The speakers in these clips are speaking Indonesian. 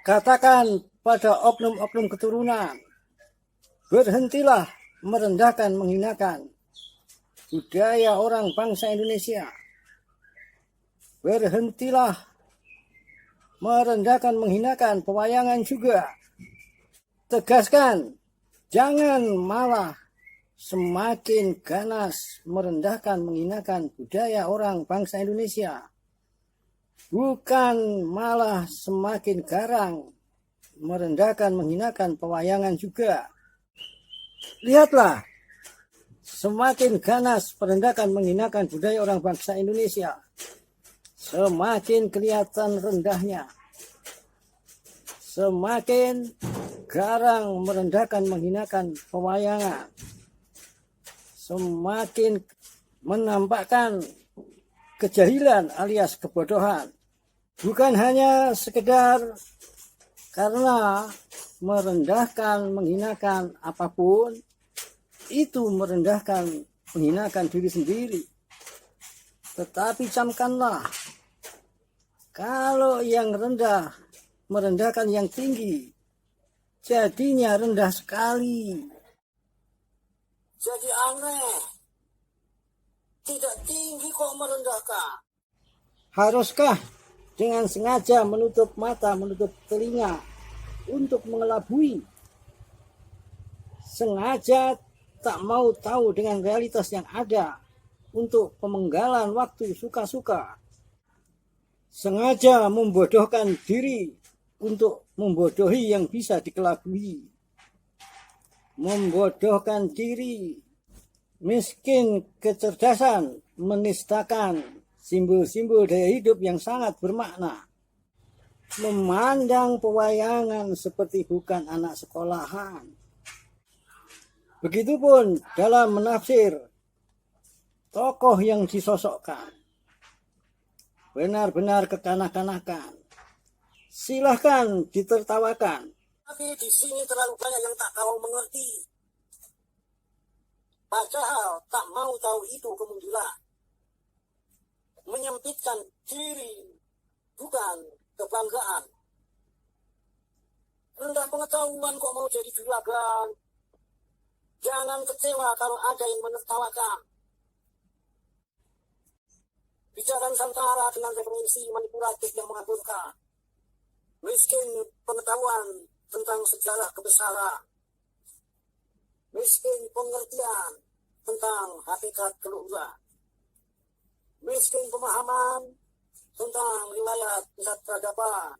Katakan pada oknum-oknum keturunan, berhentilah merendahkan, menghinakan budaya orang bangsa Indonesia. Berhentilah merendahkan, menghinakan pewayangan juga. Tegaskan, jangan malah semakin ganas merendahkan, menghinakan budaya orang bangsa Indonesia. Bukan malah semakin garang merendahkan, menghinakan pewayangan juga. Lihatlah, semakin ganas merendahkan, menghinakan budaya orang bangsa Indonesia, semakin kelihatan rendahnya. Semakin garang merendahkan, menghinakan pewayangan, semakin menampakkan kejahilan alias kebodohan. Bukan hanya sekedar karena merendahkan, menghinakan apapun, itu merendahkan, menghinakan diri sendiri. Tetapi camkanlah, kalau yang rendah merendahkan yang tinggi, jadinya rendah sekali. Jadi aneh, tidak tinggi kok merendahkan. Haruskah dengan sengaja menutup mata, menutup telinga untuk mengelabui? Sengaja tak mau tahu dengan realitas yang ada untuk pemenggalan waktu suka-suka. Sengaja membodohkan diri untuk membodohi yang bisa dikelabui. Membodohkan diri, miskin kecerdasan, menistakan simbol-simbol daya hidup yang sangat bermakna. Memandang pewayangan seperti bukan anak sekolahan. Begitupun dalam menafsir tokoh yang disosokkan. Benar-benar kekanak-kanakan. Silahkan ditertawakan. Tapi di sini terlalu banyak yang tak tahu mengerti. Padahal tak mau tahu itu kemunduran. Menyempitkan diri bukan kebanggaan. Rendah pengetahuan kok mau jadi juragan. Jangan kecewa kalau ada yang menertawakan. Bicara Nusantara dengan referensi manipulatif yang mengaburkan. Miskin pengetahuan tentang sejarah kebesaran. Miskin pengertian tentang hakikat keluhuran. Miskin pemahaman tentang riwayat pusat peradaban.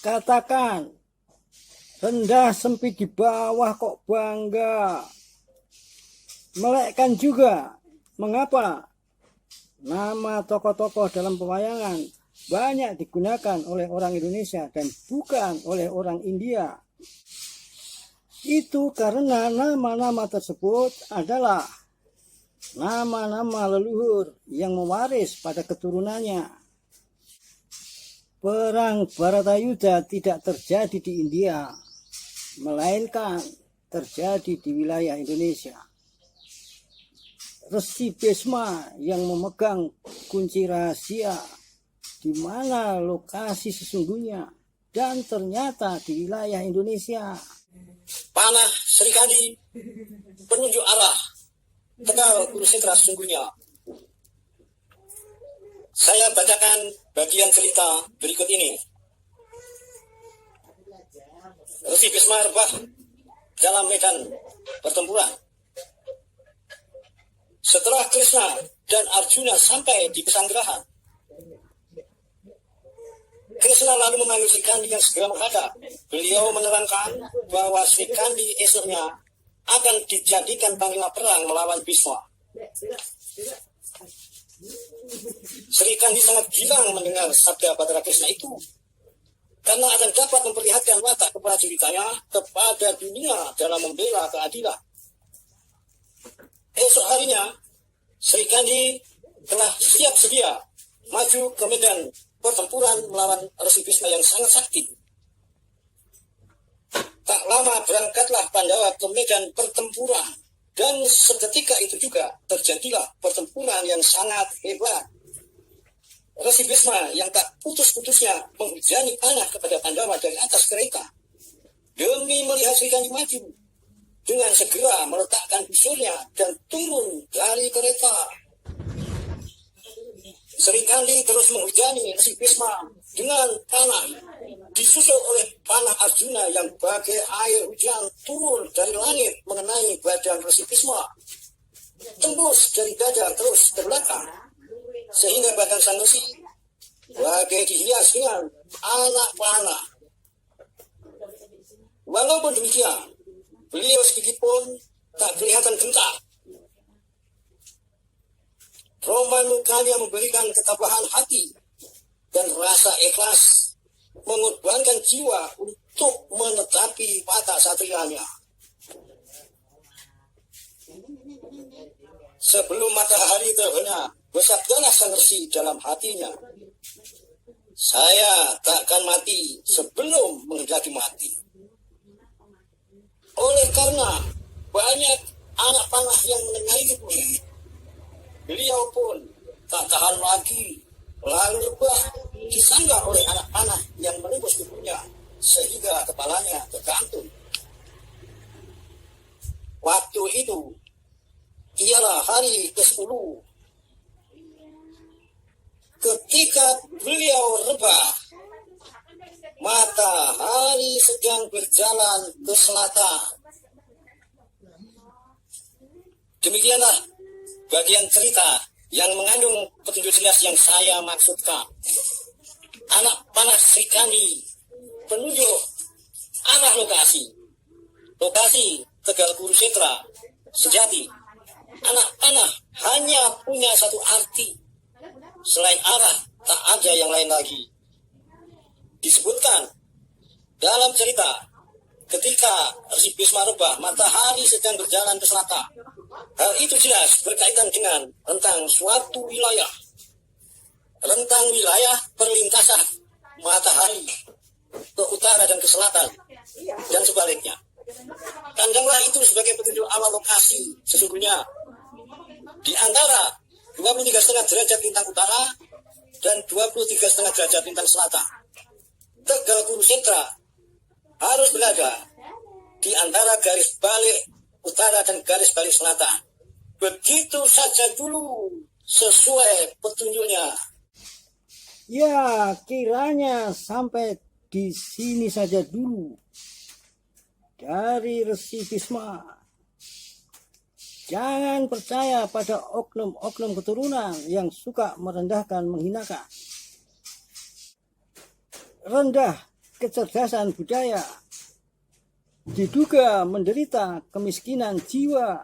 Katakan, rendah sempit di bawah kok bangga. Melekkan juga, mengapa nama tokoh-tokoh dalam pewayangan banyak digunakan oleh orang Indonesia dan bukan oleh orang India. Itu karena nama-nama tersebut adalah nama-nama leluhur yang mewaris pada keturunannya. Perang Baratayuda tidak terjadi di India, melainkan terjadi di wilayah Indonesia. Resi Bisma yang memegang kunci rahasia di mana lokasi sesungguhnya, dan ternyata di wilayah Indonesia. Panah Serikandi, penunjuk arah Tegal Kurusetra sesungguhnya. Saya bacakan bagian cerita berikut ini. Resi Bisma rebah dalam medan pertempuran. Setelah Krishna dan Arjuna sampai di Pesanggerahan, Krishna lalu memanggil Srikandi yang segera menghadap. Beliau menerangkan bahwa Srikandi esoknya akan dijadikan panglima perang melawan Bisma. Srikandi sangat girang mendengar sabda Batara Krishna itu, karena akan dapat memperlihatkan watak keprajuritannya kepada dunia dalam membela keadilan. Esok harinya, Srikandi telah siap sedia maju ke medan pertempuran melawan Resi Bisma yang sangat sakti. Tak lama berangkatlah Pandawa ke medan pertempuran, dan seketika itu juga terjadilah pertempuran yang sangat hebat. Resi Bisma yang tak putus-putusnya menghujani panah kepada Pandawa dari atas kereta demi melihat Sri Kandi maju, dengan segera meletakkan busurnya dan turun dari kereta. Sri Kandi terus menghujani Resi Bisma dengan panah, disusul oleh panah Arjuna yang bagai air hujan turun dari langit mengenai badan Resi Bisma, tembus dari dada terus ke belakang, sehingga badan sang Resi bagai dihias dengan anak panah. Walaupun demikian, beliau sedikit pun tak kelihatan gentar. Romanukanya memberikan ketabahan hati dan rasa ikhlas, mengorbankan jiwa untuk menetapi watak satrianya. Sebelum matahari terbenam, bersabdalah sang Resi dalam hatinya, "Saya takkan mati sebelum menghendaki mati." Oleh karena banyak anak panah yang menengahinya, beliau pun tak tahan lagi, lalu rebah disanggah oleh anak panah yang menembus tubuhnya sehingga kepalanya tergantung. Waktu itu ialah hari ke-10. Ketika beliau rebah, matahari sedang berjalan ke selatan. Demikianlah bagian cerita yang mengandung petunjuk jelas yang saya maksudkan. Anak panah Sri Kandi penunjuk arah lokasi. Lokasi Tegal Kurusetra sejati. Anak panah hanya punya satu arti. Selain arah, tak ada yang lain lagi. Disebutkan dalam cerita, ketika Resi Bisma rebah, matahari sedang berjalan ke selatan. Hal itu jelas berkaitan dengan rentang suatu wilayah. Rentang wilayah perlintasan matahari ke utara dan ke selatan, dan sebaliknya. Pandanglah itu sebagai petunjuk awal lokasi sesungguhnya. Di antara 23,5 derajat lintang utara dan 23,5 derajat lintang selatan. Tegal Kurusetra harus berada di antara garis balik utara dan garis balik selatan. Begitu saja dulu sesuai petunjuknya. Ya, kiranya sampai di sini saja dulu dari Resi Bisma. Jangan percaya pada oknum-oknum keturunan yang suka merendahkan, menghinakan. Rendah kecerdasan budaya, diduga menderita kemiskinan jiwa,